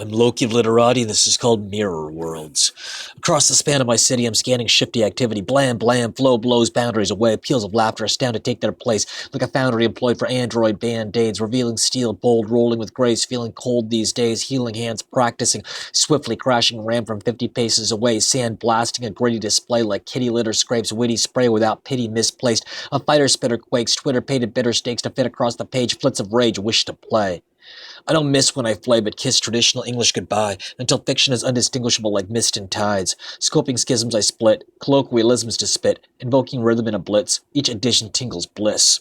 I'm Loki of Literati, and this is called MirrorWorlds. Across the span of my city, I'm scanning shifty activity. Blam, blam, flow blows boundaries away. Peals of laughter astound to take their place, like a foundry employed for android band-aids. Revealing steel, bold, rolling with grace, feeling cold these days. Healing hands practicing, swiftly crashing ram from 50 paces away. Sand blasting a gritty display like kitty litter scrapes witty spray without pity misplaced. A fighter spitter quakes, Twitter-pated bitter stakes to fit across the page. Flits of rage wish to play. I don't miss when I flay, but kiss traditional English goodbye, until fiction is undistinguishable like mist and tides. Scoping schisms I split, colloquialisms to spit, invoking rhythm in a blitz, each addition tingles bliss.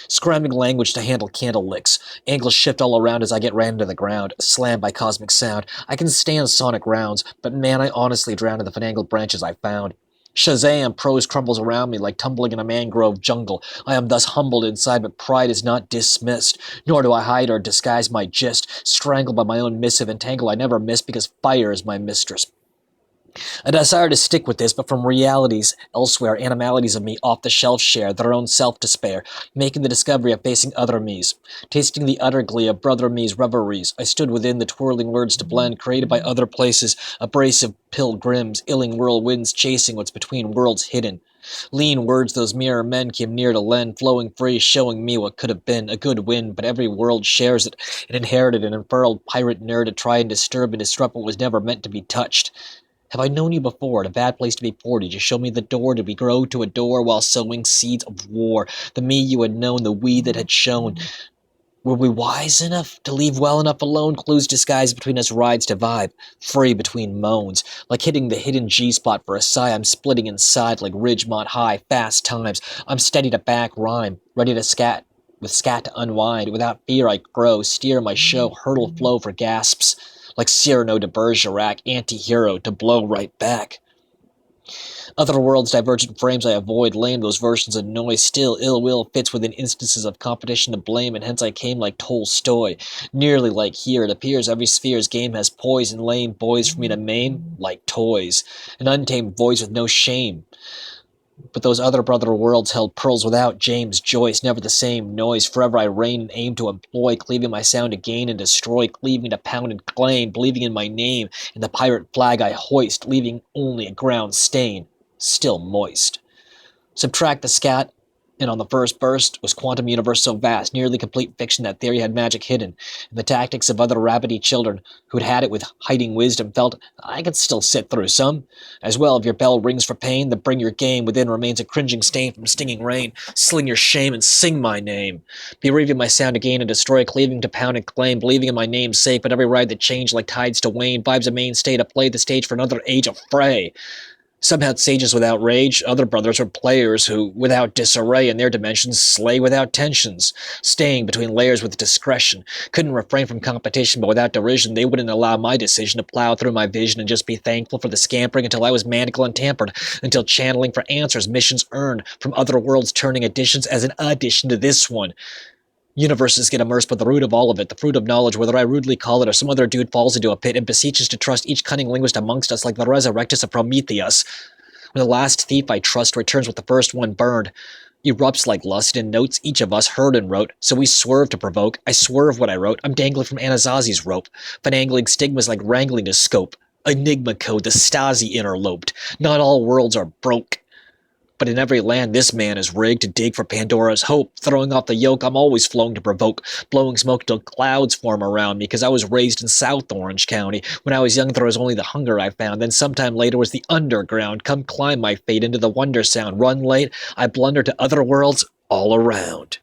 Scrambling language to handle candle licks. Angles shift all around as I get ran into the ground, slammed by cosmic sound. I can stand sonic rounds, but man, I honestly drown in the finagled branches I found. Shazam! Prose crumbles around me like tumbling in a mangrove jungle. I am thus humbled inside, but pride is not dismissed. Nor do I hide or disguise my gist. Strangled by my own missive entangle I never miss, because fire is my mistress. I desire to stick with this, but from realities elsewhere, animalities of me off the shelf share their own self-despair, making the discovery of facing other me's. Tasting the utter glee of brother me's reveries, I stood within the twirling words to blend, created by other places, abrasive pilgrims, illing whirlwinds chasing what's between worlds hidden. Lean words those mirror men came near to lend, flowing free, showing me what could have been, a good win, but every world shares it, and inherited an unfurled pirate nerd to try and disturb and disrupt what was never meant to be touched. Have I known you before, at a bad place to be poor? Did you show me the door? Did we grow to adore while sowing seeds of war? The me you had known, the we that had shown. Were we wise enough to leave well enough alone? Clues disguised between us rides to vibe, free between moans. Like hitting the hidden G-spot for a sigh, I'm splitting inside like Ridgemont High, fast times. I'm steady to back rhyme, ready to scat, with scat to unwind. Without fear I grow, steer my show, hurdle flow for gasps. Like Cyrano de Bergerac, anti-hero to blow right back. Other worlds, divergent frames I avoid, lame those versions of noise. Still, ill will fits within instances of competition to blame, and hence I came like Tolstoy. Nearly like here, it appears every sphere's game has poise, and lame boys for me to maim, like toys. An untamed voice with no shame. But those other brother worlds held pearls without James Joyce, never the same noise. Forever I reign and aim to employ, cleaving my sound to gain and destroy, cleaving to pound and claim, believing in my name, and the pirate flag I hoist, leaving only a ground stain, still moist. Subtract the scat, and on the first burst was quantum universe so vast, nearly complete fiction that theory had magic hidden, and the tactics of other rabbity children who'd had it with hiding wisdom felt I could still sit through some. As well, if your bell rings for pain, then bring your game. Within remains a cringing stain from stinging rain. Sling your shame and sing my name. Bereaving my sound to gain and destroy, cleaving to pound and claim, believing in my name's sake, but every ride that changed like tides to wane, vibes a mainstay to play the stage for another age of fray. Some had sages without rage, other brothers were players who, without disarray in their dimensions, slay without tensions, staying between layers with discretion. Couldn't refrain from competition, but without derision, they wouldn't allow my decision to plow through my vision and just be thankful for the scampering until I was manacled and tampered, until channeling for answers, missions earned, from other worlds turning additions as an addition to this one. Universes get immersed, but the root of all of it, the fruit of knowledge, whether I rudely call it or some other dude falls into a pit and beseeches to trust each cunning linguist amongst us like the resurrectus of Prometheus. When the last thief I trust returns with the first one burned, erupts like lust in notes each of us heard and wrote, so we swerve to provoke. I swerve what I wrote. I'm dangling from Anasazi's rope, finagling stigmas like wrangling to scope. Enigma code, the Stasi interloped. Not all worlds are broke. But in every land this man is rigged to dig for Pandora's hope. Throwing off the yoke, I'm always flowing to provoke, blowing smoke till clouds form around me, because I was raised in South Orange County. When I was young, there was only the hunger I found. Then sometime later was the underground. Come climb my fate into the wonder sound. Run late, I blunder to other worlds all around.